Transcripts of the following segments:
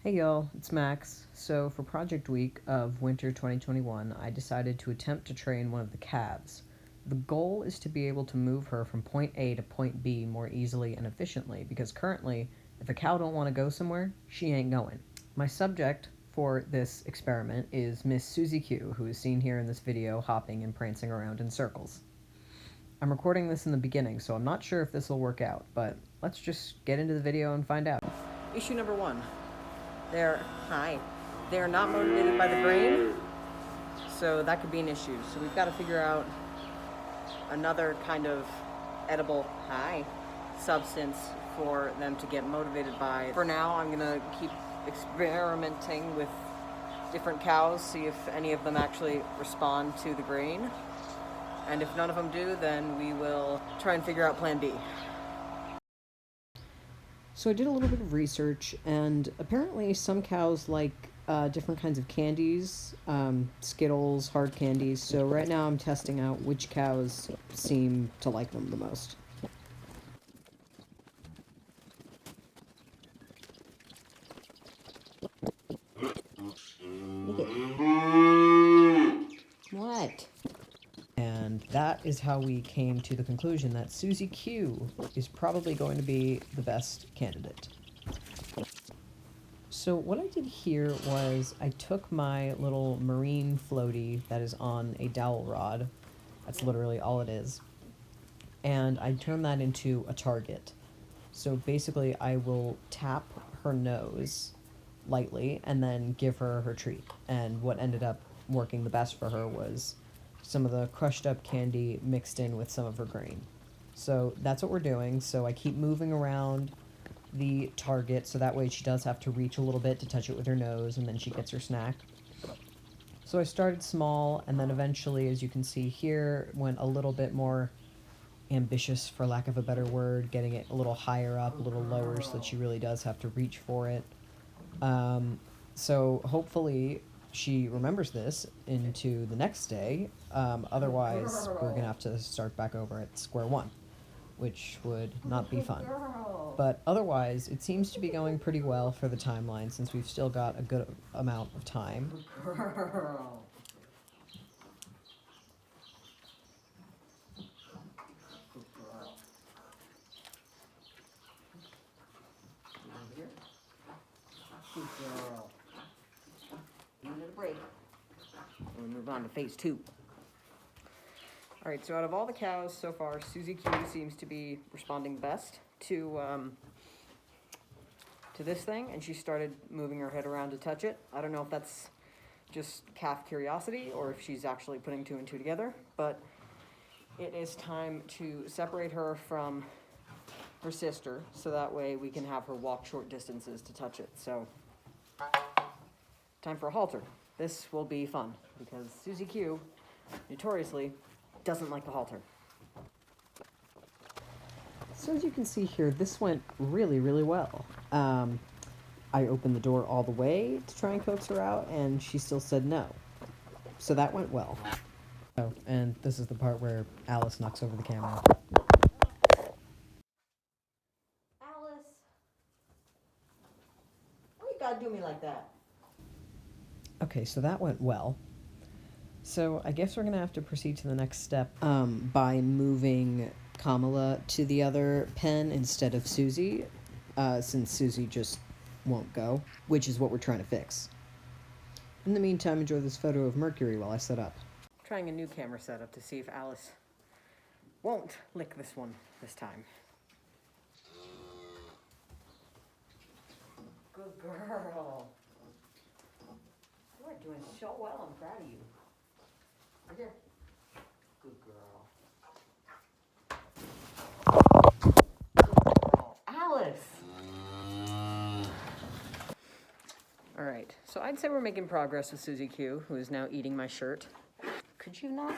Hey y'all, it's Max. So for Project Week of Winter 2021, I decided to attempt to train one of the calves. The goal is to be able to move her from point A to point B more easily and efficiently, because currently, if a cow don't want to go somewhere, she ain't going. My subject for this experiment is Miss Susie Q, who is seen here in this video hopping and prancing around in circles. I'm recording this in the beginning, so I'm not sure if this will work out, but let's just get into the video and find out. Issue number 1. They're not motivated by the grain, so that could be an issue. So we've got to figure out another kind of edible substance for them to get motivated by. For now, I'm gonna keep experimenting with different cows, see if any of them actually respond to the grain. And if none of them do, then we will try and figure out plan B. So I did a little bit of research, and apparently some cows like different kinds of candies, Skittles, hard candies. So right now I'm testing out which cows seem to like them the most. What? And that is how we came to the conclusion that Susie Q is probably going to be the best candidate. So what I did here was I took my little marine floaty that is on a dowel rod, that's literally all it is, and I turned that into a target. So basically I will tap her nose lightly and then give her her treat. And what ended up working the best for her was some of the crushed up candy mixed in with some of her grain. So that's what we're doing. So I keep moving around the target so that way she does have to reach a little bit to touch it with her nose, and then she gets her snack. So I started small, and then eventually, as you can see here, went a little bit more ambitious, for lack of a better word, getting it a little higher up, a little lower, so that she really does have to reach for it. So hopefully she remembers this into the next day. Otherwise, we're gonna have to start back over at square one, which would not be fun. But otherwise, it seems to be going pretty well for the timeline, since we've still got a good amount of time. Good girl. Good girl. Here. Good girl. Give it a break. We'll move on to phase 2. Alright, so out of all the cows so far, Susie Q seems to be responding best to this thing, and she started moving her head around to touch it. I don't know if that's just calf curiosity or if she's actually putting 2 and 2 together, but it is time to separate her from her sister, so that way we can have her walk short distances to touch it. So, time for a halter. This will be fun, because Susie Q, notoriously, doesn't like the halter. So as you can see here, this went really, really well. I opened the door all the way to try and coax her out, and she still said no. So that went well. Oh, and this is the part where Alice knocks over the camera. Alice! Why you gotta do me like that? Okay, so that went well. So I guess we're gonna have to proceed to the next step by moving Kamala to the other pen instead of Susie, since Susie just won't go, which is what we're trying to fix. In the meantime, enjoy this photo of Mercury while I set up. Trying a new camera setup to see if Alice won't lick this one this time. Good girl. You are doing so well. I'm proud of you. Right here. Good girl. Good girl. Alice! Alright, so I'd say we're making progress with Susie Q, who is now eating my shirt. Could you not?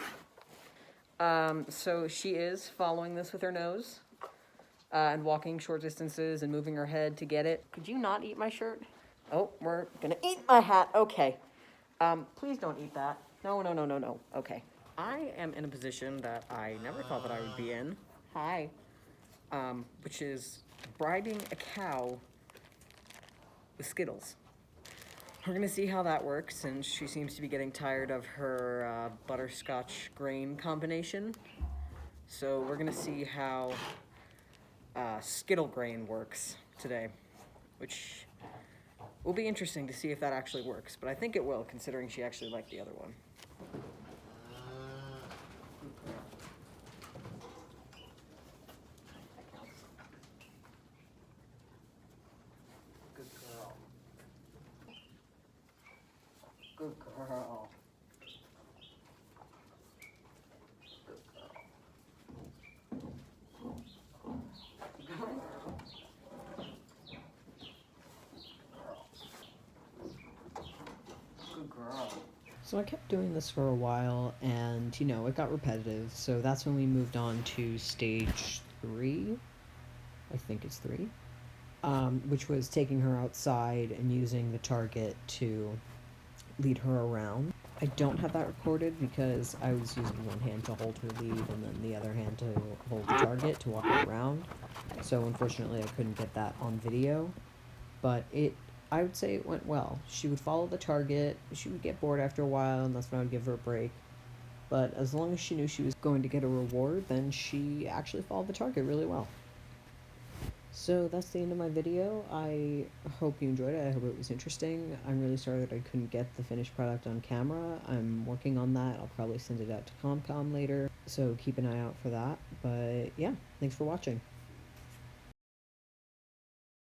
So she is following this with her nose, and walking short distances and moving her head to get it. Could you not eat my shirt? Oh, we're gonna eat my hat. Okay. Please don't eat that. No, no, no, no, no. Okay. I am in a position that I never thought that I would be in. Hi. Which is bribing a cow with Skittles. We're gonna see how that works, since she seems to be getting tired of her butterscotch grain combination. So we're gonna see how Skittle grain works today, which will be interesting to see if that actually works. But I think it will, considering she actually liked the other one. Good girl. Good girl. Good girl. So I kept doing this for a while, and it got repetitive, so that's when we moved on to stage 3. I think it's 3. Which was taking her outside and using the target to lead her around. I don't have that recorded because I was using one hand to hold her lead and then the other hand to hold the target to walk her around. So unfortunately I couldn't get that on video. But I would say it went well. She would follow the target, she would get bored after a while, and that's when I would give her a break. But as long as she knew she was going to get a reward, then she actually followed the target really well. So that's the end of my video. I hope you enjoyed it. I hope it was interesting. I'm really sorry that I couldn't get the finished product on camera. I'm working on that. I'll probably send it out to ComCom later, so keep an eye out for that. But yeah, thanks for watching.